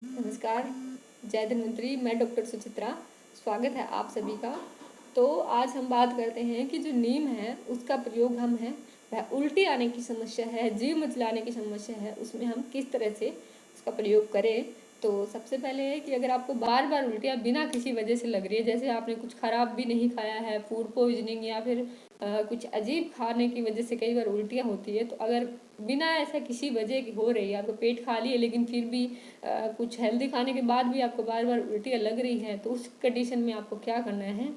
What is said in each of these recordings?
नमस्कार। जय धन्वंतरी। मैं डॉक्टर सुचित्रा। स्वागत है आप सभी का। तो आज हम बात करते हैं कि जो नीम है उसका प्रयोग हम है वह उल्टी आने की समस्या है, जीभ मिचलाने की समस्या है, उसमें हम किस तरह से उसका प्रयोग करें। तो सबसे पहले है कि अगर आपको बार बार उल्टियाँ बिना किसी वजह से लग रही है, जैसे आपने कुछ खराब भी नहीं खाया है, फूड पॉइजनिंग या फिर कुछ अजीब खाने की वजह से कई बार उल्टियाँ होती है, तो अगर बिना ऐसा किसी वजह की हो रही है, आपको पेट खाली है लेकिन फिर भी कुछ हेल्दी खाने के बाद भी आपको बार बार उल्टियाँ लग रही हैं, तो उस कंडीशन में आपको क्या करना है,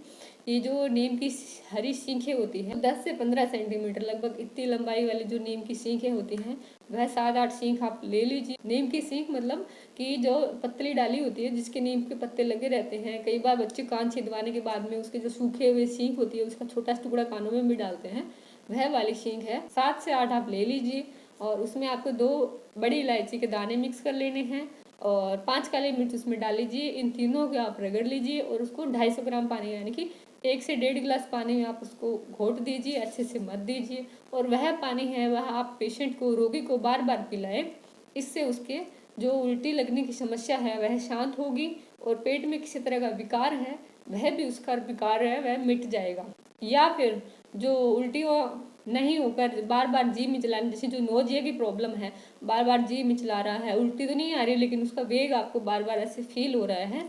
ये जो नीम की हरी सीखें होती हैं 10 से 15 सेंटीमीटर लगभग इतनी लंबाई वाली जो नीम की सीखें होती हैं, वह 7-8 सीख आप ले लीजिए। नीम की सीख मतलब कि जो पतली डाली होती है जिसके नीम के पत्ते लगे रहते हैं, कई बार बच्चे कान छिदवाने के बाद में उसके जो सूखे हुए सीख होती है उसका छोटा सा टुकड़ा कानों में भी डालते हैं, वह वाली सीख है। 7 से 8 आप ले लीजिए और उसमें आपको 2 बड़ी इलायची के दाने मिक्स कर लेने हैं और 5 काली मिर्च उसमें डाल लीजिए। इन तीनों को आप रगड़ लीजिए और उसको 250 ग्राम पानी यानी कि 1 से 1.5 गिलास पानी में आप उसको घोट दीजिए, अच्छे से मत दीजिए और वह पानी है वह आप पेशेंट को, रोगी को बार बार पिलाएं। इससे उसके जो उल्टी लगने की समस्या है वह शांत होगी और पेट में किसी तरह का विकार है वह भी, उसका विकार है वह मिट जाएगा। या फिर जो उल्टी नहीं होकर बार बार जी मिचलाने, जैसे जो नोजिया की प्रॉब्लम है, बार बार जी मिचला रहा है, उल्टी तो नहीं आ रही लेकिन उसका वेग आपको बार बार ऐसे फील हो रहा है,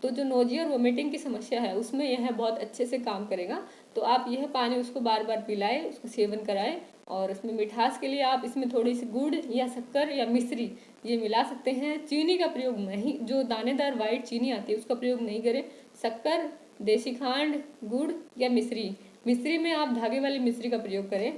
तो जो नोजिया और वोमिटिंग की समस्या है उसमें यह बहुत अच्छे से काम करेगा। तो आप यह पानी उसको बार बार पिलाएं, उसको सेवन कराएं और उसमें मिठास के लिए आप इसमें थोड़ी सी गुड़ या शक्कर या मिश्री ये मिला सकते हैं। चीनी का प्रयोग नहीं, जो दानेदार वाइट चीनी आती है उसका प्रयोग नहीं करें। शक्कर, देसी खांड, गुड़ या मिश्री, मिश्री में आप धागे वाली मिश्री का प्रयोग करें।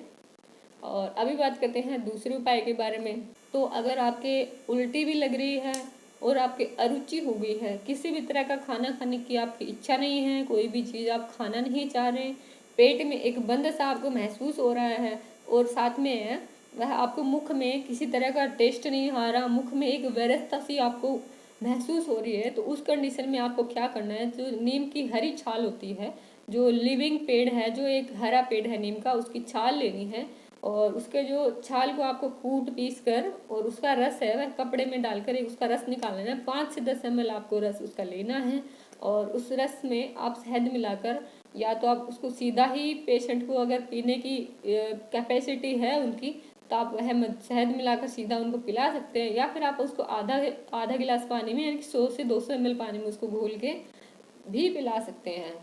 और अभी बात करते हैं दूसरे उपाय के बारे में। तो अगर आपके उल्टी भी लग रही है और आपके अरुचि हो गई है, किसी भी तरह का खाना खाने की आपकी इच्छा नहीं है, कोई भी चीज़ आप खाना नहीं चाह रहे, पेट में एक बंद सा आपको महसूस हो रहा है और साथ में है वह आपको मुख में किसी तरह का टेस्ट नहीं आ रहा, मुख में एक व्यवस्था सी आपको महसूस हो रही है, तो उस कंडीशन में आपको क्या करना है, जो नीम की हरी छाल होती है, जो लिविंग पेड़ है, जो एक हरा पेड़ है नीम का, उसकी छाल लेनी है और उसके जो छाल को आपको कूट पीस कर और उसका रस है वह कपड़े में डालकर उसका रस निकाल लेना है। 5 से 10 ml आपको रस उसका लेना है और उस रस में आप शहद मिलाकर, या तो आप उसको सीधा ही पेशेंट को अगर पीने की कैपेसिटी है उनकी, तो आप वह शहद मिलाकर सीधा उनको पिला सकते हैं, या फिर आप उसको आधा आधा गिलास पानी में यानी कि 100 से 200 ml पानी में उसको घोल के भी पिला सकते हैं।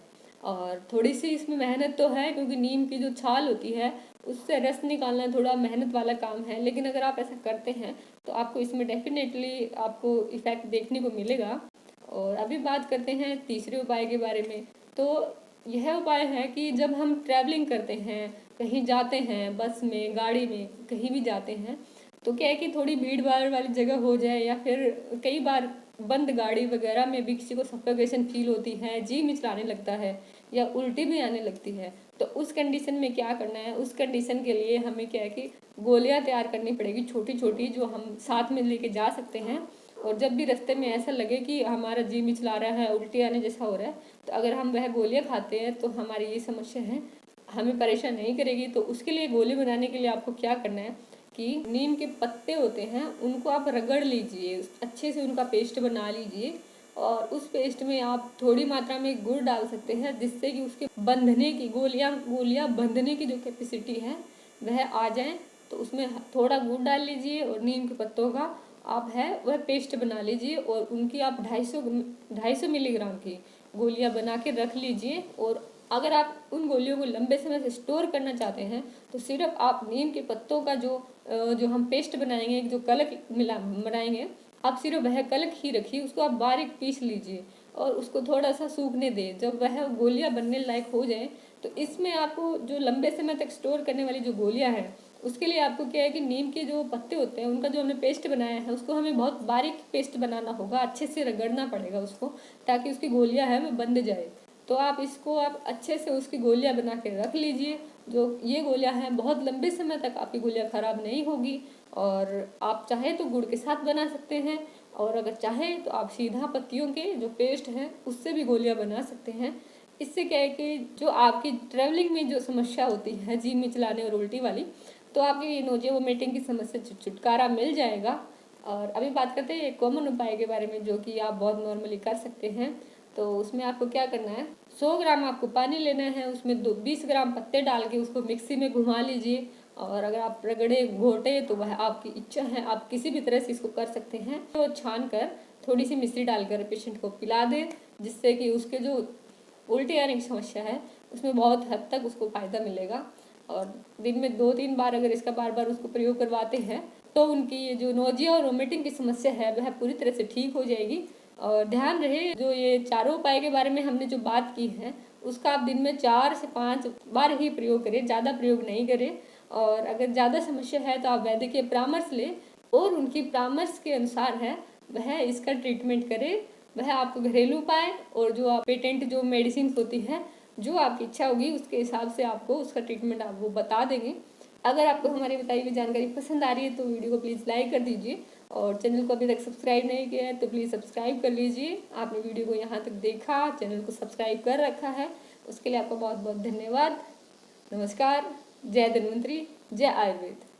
और थोड़ी सी इसमें मेहनत तो है क्योंकि नीम की जो छाल होती है उससे रस निकालना थोड़ा मेहनत वाला काम है, लेकिन अगर आप ऐसा करते हैं तो आपको इसमें डेफिनेटली आपको इफेक्ट देखने को मिलेगा। और अभी बात करते हैं तीसरे उपाय के बारे में। तो यह उपाय है कि जब हम ट्रैवलिंग करते हैं, कहीं जाते हैं, बस में, गाड़ी में, कहीं भी जाते हैं, तो क्या है कि थोड़ी भीड़ भाड़ वाली जगह हो जाए या फिर कई बार बंद गाड़ी वगैरह में भी किसी को सफोकेशन फील होती है, जी मिचलाने लगता है या उल्टी भी आने लगती है, तो उस कंडीशन में क्या करना है, उस कंडीशन के लिए हमें क्या है कि गोलियां तैयार करनी पड़ेगी छोटी छोटी, जो हम साथ में लेके जा सकते हैं। और जब भी रास्ते में ऐसा लगे कि हमारा जी मिचला रहा है, उल्टी आने जैसा हो रहा है, तो अगर हम वह गोलियां खाते हैं तो हमारी ये समस्या है हमें परेशान नहीं करेगी। तो उसके लिए गोली बनाने के लिए आपको क्या करना है कि नीम के पत्ते होते हैं उनको आप रगड़ लीजिए, अच्छे से उनका पेस्ट बना लीजिए और उस पेस्ट में आप थोड़ी मात्रा में गुड़ डाल सकते हैं, जिससे कि उसके बंधने की गोलियां गोलियां बंधने की जो कैपेसिटी है वह आ जाए। तो उसमें थोड़ा गुड़ डाल लीजिए और नीम के पत्तों का आप है वह पेस्ट बना लीजिए और उनकी आप 250 मिलीग्राम की गोलियां बना के रख लीजिए। और अगर आप उन गोलियों को लंबे समय से स्टोर करना चाहते हैं तो सिर्फ आप नीम के पत्तों का जो हम पेस्ट बनाएंगे, जो कलक मिला बनाएंगे, आप सिर्फ वह कलक ही रखिए, उसको आप बारीक पीस लीजिए और उसको थोड़ा सा सूखने दें। जब वह गोलियां बनने लायक हो जाए तो इसमें आपको जो लंबे समय तक स्टोर करने वाली जो गोलियां हैं उसके लिए आपको क्या है कि नीम के जो पत्ते होते हैं उनका जो हमने पेस्ट बनाया है उसको हमें बहुत बारीक पेस्ट बनाना होगा, अच्छे से रगड़ना पड़ेगा उसको, ताकि उसकी गोलियां है वो बंध जाए। तो आप इसको आप अच्छे से उसकी गोलियां बना के रख लीजिए। जो ये गोलियां हैं बहुत लंबे समय तक आपकी गोलियां खराब नहीं होगी। और आप चाहे तो गुड़ के साथ बना सकते हैं और अगर चाहे तो आप सीधा पत्तियों के जो पेस्ट है उससे भी गोलियां बना सकते हैं। इससे क्या है कि जो आपकी ट्रैवलिंग में जो समस्या होती है जी मिचलाने और उल्टी वाली, तो आपकी नोजिया वोमिटिंग की समस्या से छुटकारा मिल जाएगा। और अभी बात करते हैं एक कॉमन उपाय के बारे में जो कि आप बहुत नॉर्मली कर सकते हैं। तो उसमें आपको क्या करना है, 100 ग्राम आपको पानी लेना है, उसमें 20 ग्राम पत्ते डाल के उसको मिक्सी में घुमा लीजिए। और अगर आप रगड़े घोटे तो वह आपकी इच्छा है, आप किसी भी तरह से इसको कर सकते हैं। तो छान कर थोड़ी सी मिश्री डालकर पेशेंट को पिला दें, जिससे कि उसके जो उल्टी आने की समस्या है उसमें बहुत हद तक उसको फ़ायदा मिलेगा। और दिन में 2-3 बार अगर इसका बार बार उसको प्रयोग करवाते हैं तो उनकी ये जो नोजिया और वोमिटिंग की समस्या है वह पूरी तरह से ठीक हो जाएगी। और ध्यान रहे, जो ये चारों उपाय के बारे में हमने जो बात की है उसका आप दिन में 4 से 5 बार ही प्रयोग करें, ज़्यादा प्रयोग नहीं करें। और अगर ज़्यादा समस्या है तो आप वैद्य के परामर्श लें और उनकी परामर्श के अनुसार है वह इसका ट्रीटमेंट करें। वह आपको घरेलू उपाय और जो आप पेटेंट जो मेडिसिन होती है जो आपकी इच्छा होगी उसके हिसाब से आपको उसका ट्रीटमेंट आप वो बता देंगे। अगर आपको हमारी बताई हुई जानकारी पसंद आ रही है तो वीडियो को प्लीज़ लाइक कर दीजिए, और चैनल को अभी तक सब्सक्राइब नहीं किया है तो प्लीज़ सब्सक्राइब कर लीजिए। आपने वीडियो को यहाँ तक देखा, चैनल को सब्सक्राइब कर रखा है, उसके लिए आपका बहुत बहुत धन्यवाद। नमस्कार। जय धन्वंतरी, जय आयुर्वेद।